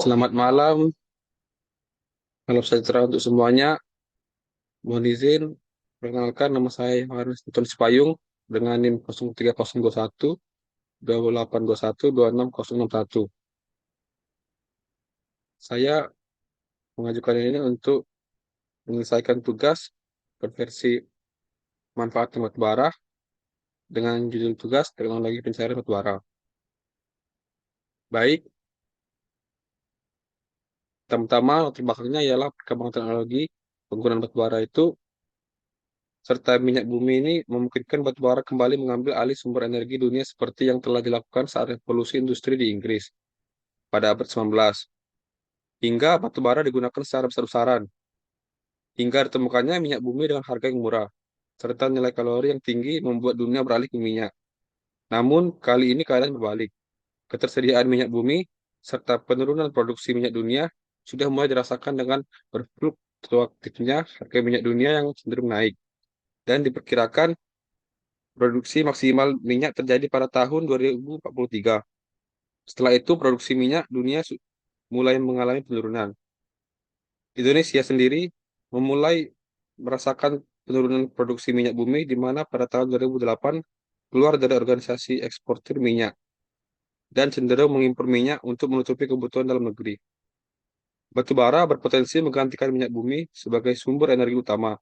Selamat malam, malam sejahtera untuk semuanya. Mohon izin, perkenalkan nama saya Yohanes Newton Sipayung dengan NIM 03021 2821 26061. Saya mengajukan ini untuk menyelesaikan tugas konversi manfaat batu bara dengan judul tugas teknologi pencarian batu bara. Baik, pertama-tama latar belakangnya ialah perkembangan teknologi penggunaan batu bara itu serta minyak bumi ini memungkinkan batu bara kembali mengambil alih sumber energi dunia seperti yang telah dilakukan saat revolusi industri di Inggris pada abad 19, hingga batu bara digunakan secara besar-besaran, hingga ditemukannya minyak bumi dengan harga yang murah, serta nilai kalori yang tinggi membuat dunia beralih ke minyak. Namun, kali ini keadaan berbalik. Ketersediaan minyak bumi serta penurunan produksi minyak dunia sudah mulai dirasakan dengan berfluktuatifnya harga minyak dunia yang cenderung naik, dan diperkirakan produksi maksimal minyak terjadi pada tahun 2043. Setelah itu, produksi minyak dunia mulai mengalami penurunan. Indonesia sendiri memulai merasakan penurunan produksi minyak bumi di mana pada tahun 2008 keluar dari organisasi eksportir minyak dan cenderung mengimpor minyak untuk menutupi kebutuhan dalam negeri. Batu bara berpotensi menggantikan minyak bumi sebagai sumber energi utama,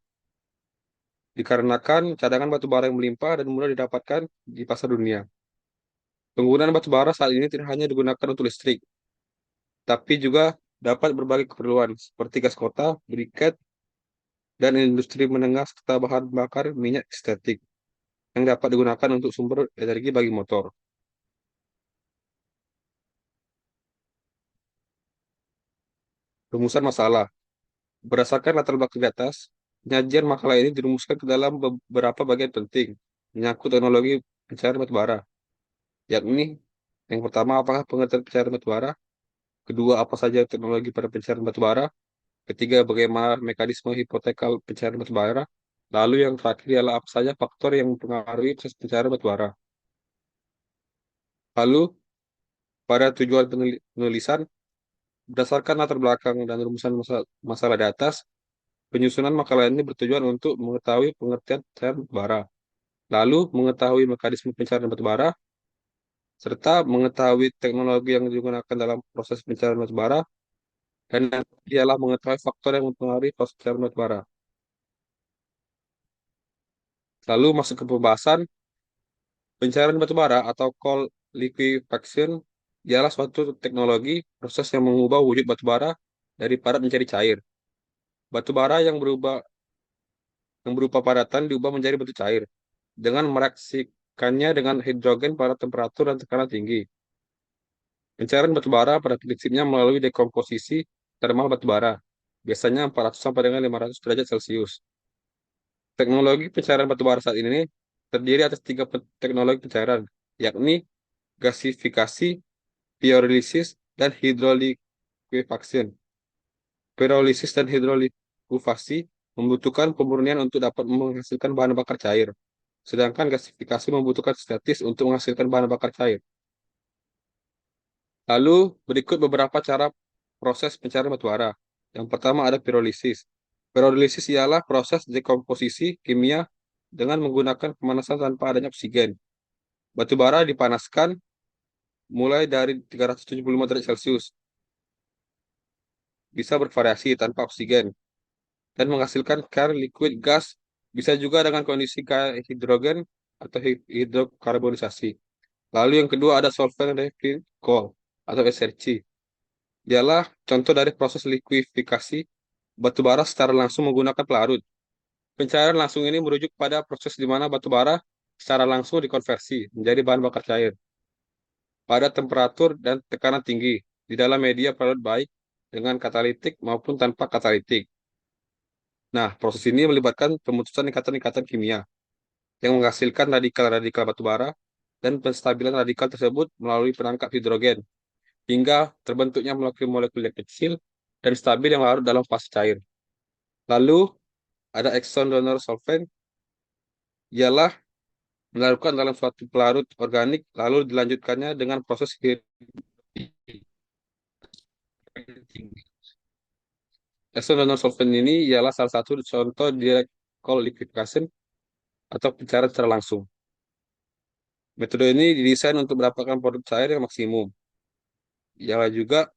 dikarenakan cadangan batu bara yang melimpah dan mudah didapatkan di pasar dunia. Penggunaan batu bara saat ini tidak hanya digunakan untuk listrik, tapi juga dapat berbagai keperluan seperti gas kota, briket, dan industri menengah serta bahan bakar minyak estetik yang dapat digunakan untuk sumber energi bagi motor. Rumusan masalah. Berdasarkan latar belakang di atas, penyajian makalah ini dirumuskan ke dalam beberapa bagian penting menyangkut teknologi pencarian batu bara, yakni yang pertama, apakah pengertian pencarian batu bara? Kedua, apa saja teknologi pada pencarian batu bara? Ketiga, bagaimana mekanisme hipotekal pencarian batu bara? Lalu yang terakhir adalah apa saja faktor yang mempengaruhi proses pencarian batu bara. Lalu, pada tujuan penulisan, berdasarkan latar belakang dan rumusan masalah di atas, penyusunan makalah ini bertujuan untuk mengetahui pengertian pencarian batu bara, lalu mengetahui mekanisme pencarian batu bara, serta mengetahui teknologi yang digunakan dalam proses pencarian batu bara, dan yang ialah mengetahui faktor yang mempengaruhi proses pencarian batu bara. Lalu masuk ke pembahasan, pencarian batu bara atau coal liquefaction ialah suatu teknologi proses yang mengubah wujud batu bara dari padat menjadi cair. Batu bara yang berupa padatan diubah menjadi batu cair dengan mereaksikannya dengan hidrogen pada temperatur dan tekanan tinggi. Pencarian batu bara pada prinsipnya melalui dekomposisi termal batu bara, biasanya 400 sampai dengan 500 derajat Celcius. Teknologi pencarian batu bara saat ini terdiri atas tiga teknologi pencarian, yakni gasifikasi, pyrolysis, dan hidroliquefaction. Pyrolysis dan hidroliquefaksi membutuhkan pemurnian untuk dapat menghasilkan bahan bakar cair, sedangkan gasifikasi membutuhkan statis untuk menghasilkan bahan bakar cair. Lalu berikut beberapa cara proses pencarian batu bara. Yang pertama ada pirolisis. Pirolisis ialah proses dekomposisi kimia dengan menggunakan pemanasan tanpa adanya oksigen. Batu bara dipanaskan mulai dari 375 derajat Celcius, bisa bervariasi tanpa oksigen, dan menghasilkan clear liquid gas, bisa juga dengan kondisi hidrogen atau hidrokarbonisasi. Lalu yang kedua ada solvent reactive coal atau SRC. Dialah contoh dari proses likuifikasi batu bara secara langsung menggunakan pelarut. Pencairan langsung ini merujuk pada proses di mana batu bara secara langsung dikonversi menjadi bahan bakar cair pada temperatur dan tekanan tinggi di dalam media pelarut baik dengan katalitik maupun tanpa katalitik. Nah, proses ini melibatkan pemutusan ikatan-ikatan kimia yang menghasilkan radikal-radikal batu bara dan penstabilan radikal tersebut melalui perangkap hidrogen hingga terbentuknya molekul-molekul yang kecil dan stabil yang larut dalam fase cair. Lalu ada Exxon donor solvent, ialah melarutkan dalam suatu pelarut organik lalu dilanjutkannya dengan proses External solvent ini ialah salah satu contoh direct call liquefaction atau pencairan secara langsung. Metode ini didesain untuk mendapatkan produk cair yang maksimum. Ialah juga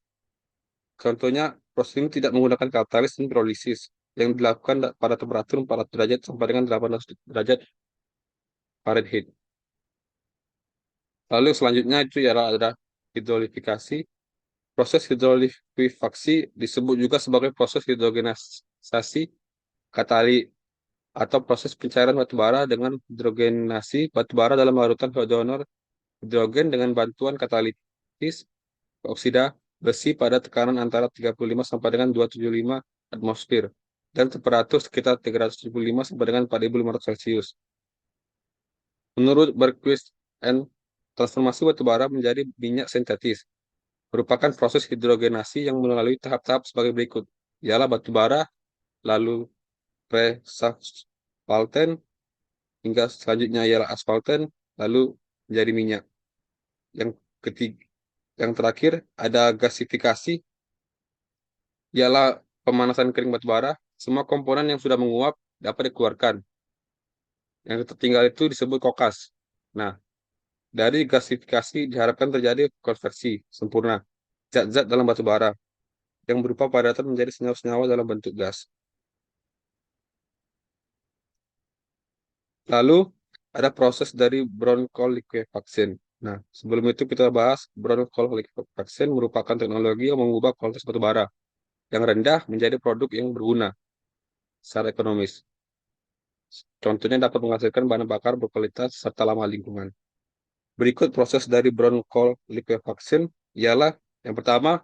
contohnya proses ini tidak menggunakan katalis dan pirolisis yang dilakukan pada temperatur 400 derajat sampai dengan 800 derajat Fahrenheit. Lalu selanjutnya itu ialah ada hidrolifikasi. Proses hidrolifikasi disebut juga sebagai proses hidrogenasasi katali atau proses pencairan batu bara dengan hidrogenasi batu bara dalam larutan donor hidrogen dengan bantuan katalitis oksida besi pada tekanan antara 35 sampai dengan 275 atmosfer dan temperatur sekitar 375 sampai dengan 4.500 Celcius. Menurut Bergquist and transformasi batu bara menjadi minyak sintetis merupakan proses hidrogenasi yang melalui tahap-tahap sebagai berikut. Ialah batu bara, lalu pre-spalten, hingga selanjutnya ialah aspalten, lalu menjadi minyak. Yang ketiga, yang terakhir ada gasifikasi, ialah pemanasan kering batu bara. Semua komponen yang sudah menguap dapat dikeluarkan. Yang tertinggal itu disebut kokas. Nah, dari gasifikasi diharapkan terjadi konversi sempurna zat-zat dalam batu bara yang berupa padatan menjadi senyawa-senyawa dalam bentuk gas. Lalu ada proses dari brown coal liquefaction. Nah, sebelum itu kita bahas brown coal liquefaction merupakan teknologi yang mengubah kualitas batu bara yang rendah menjadi produk yang berguna secara ekonomis. Contohnya dapat menghasilkan bahan bakar berkualitas serta ramah lingkungan. Berikut proses dari brown coal liquefaction ialah yang pertama,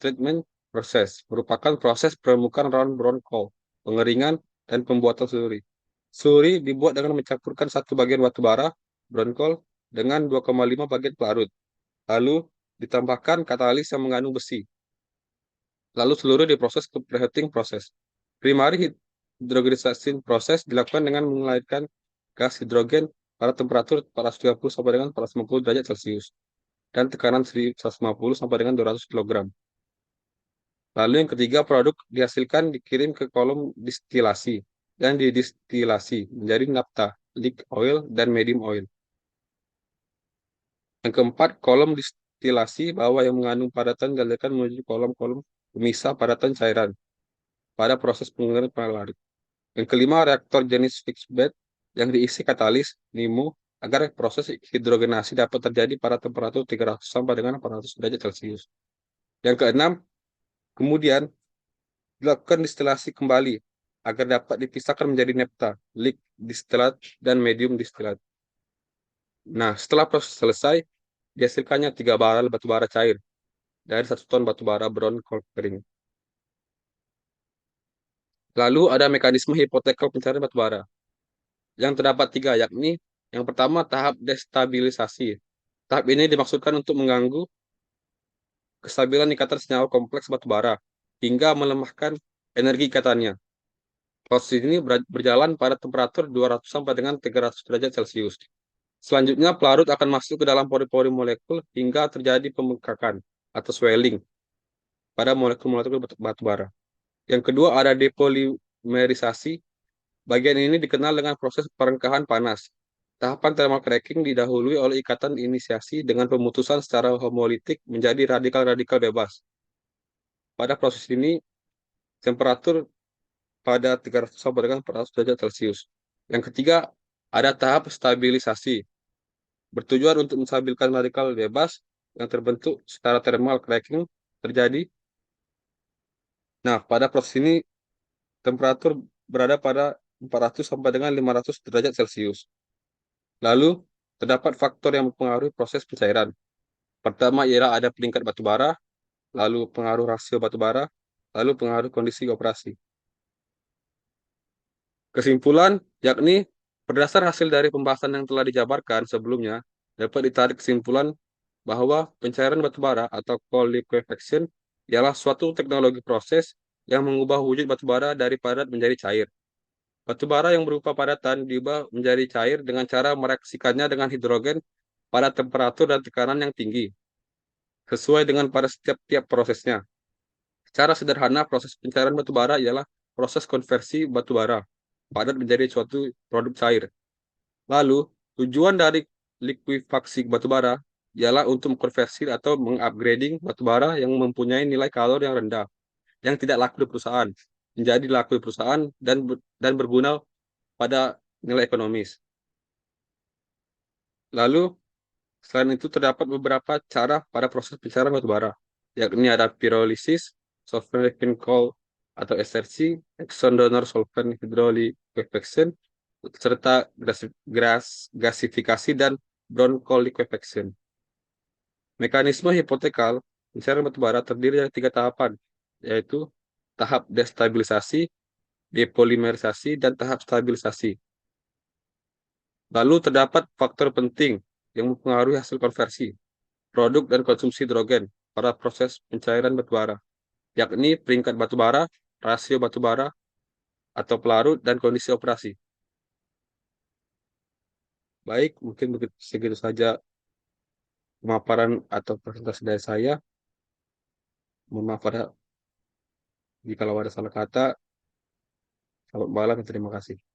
treatment proses merupakan proses peremukan round brown coal, pengeringan, dan pembuatan slurry. Slurry dibuat dengan mencampurkan satu bagian batu bara, brown coal, dengan 2,5 bagian pelarut. Lalu ditambahkan katalis yang mengandung besi. Lalu seluruh diproses ke preheating proses. Primary hydrogenation proses dilakukan dengan mengalirkan gas hidrogen pada temperatur 430 sampai dengan 450 derajat Celcius dan tekanan 150 sampai dengan 200 kg. Lalu yang ketiga, produk dihasilkan dikirim ke kolom distilasi dan didistilasi menjadi naphtha, light oil, dan medium oil. Yang keempat, kolom distilasi bawah yang mengandung padatan dialirkan menuju kolom-kolom pemisah padatan cairan pada proses pengeringan pelarut. Yang kelima, reaktor jenis fixed bed yang diisi katalis, NIMO, agar proses hidrogenasi dapat terjadi pada temperatur 300 sampai dengan 400 derajat Celcius. Yang keenam, kemudian dilakukan distilasi kembali agar dapat dipisahkan menjadi naphtha, light distilat, dan medium distilat. Nah, setelah proses selesai, dihasilkannya 3 barel batu bara cair dari 1 ton batu bara brown coal kering. Lalu ada mekanisme hipotekal pencarian batu bara yang terdapat 3, yakni yang pertama tahap destabilisasi. Tahap ini dimaksudkan untuk mengganggu kestabilan ikatan senyawa kompleks batu bara hingga melemahkan energi ikatannya. Proses ini berjalan pada temperatur 200 sampai dengan 300 derajat Celcius. Selanjutnya, pelarut akan masuk ke dalam pori-pori molekul hingga terjadi pembengkakan atau swelling pada molekul-molekul batu bara. Yang kedua, ada depolimerisasi. Bagian ini dikenal dengan proses perengkahan panas. Tahapan thermal cracking didahului oleh ikatan inisiasi dengan pemutusan secara homolitik menjadi radikal-radikal bebas. Pada proses ini, temperatur pada 300 sampai dengan 400 derajat Celcius. Yang ketiga, ada tahap stabilisasi. Bertujuan untuk menstabilkan radikal bebas yang terbentuk secara thermal cracking terjadi. Nah, pada proses ini, temperatur berada pada 400 sampai dengan 500 derajat Celcius. Lalu, terdapat faktor yang mempengaruhi proses pencairan. Pertama ialah ada peningkat batu bara, lalu pengaruh rasio batu bara, lalu pengaruh kondisi operasi. Kesimpulan, yakni berdasar hasil dari pembahasan yang telah dijabarkan sebelumnya, dapat ditarik kesimpulan bahwa pencairan batu bara atau coal liquefaction ialah suatu teknologi proses yang mengubah wujud batu bara dari padat menjadi cair. Batu bara yang berupa padatan diubah menjadi cair dengan cara mereaksikannya dengan hidrogen pada temperatur dan tekanan yang tinggi, sesuai dengan pada setiap prosesnya. Secara sederhana, proses pencairan batu bara ialah proses konversi batu bara padat menjadi suatu produk cair. Lalu, tujuan dari likuifaksi batu bara ialah untuk mengkonversi atau mengupgrading batu bara yang mempunyai nilai kalor yang rendah, yang tidak laku di perusahaan, menjadi laku di perusahaan dan berguna pada nilai ekonomis. Lalu, selain itu terdapat beberapa cara pada proses pencairan batu bara, yakni ada pyrolysis, solvent coal atau SRC, Exxon donor solvent hydroliquefaction, serta gasifikasi dan brown coal liquefaction. Mekanisme hipotekal pencairan batu bara terdiri dari 3 tahapan, yaitu tahap destabilisasi, depolimerisasi, dan tahap stabilisasi. Lalu terdapat faktor penting yang mempengaruhi hasil konversi, produk dan konsumsi hidrogen pada proses pencairan batu bara, yakni peringkat batu bara, rasio batu bara atau pelarut, dan kondisi operasi. Baik, mungkin segitu saja pemaparan atau presentasi dari saya. Mohon maaf jika ada salah kata. Selamat malam dan terima kasih.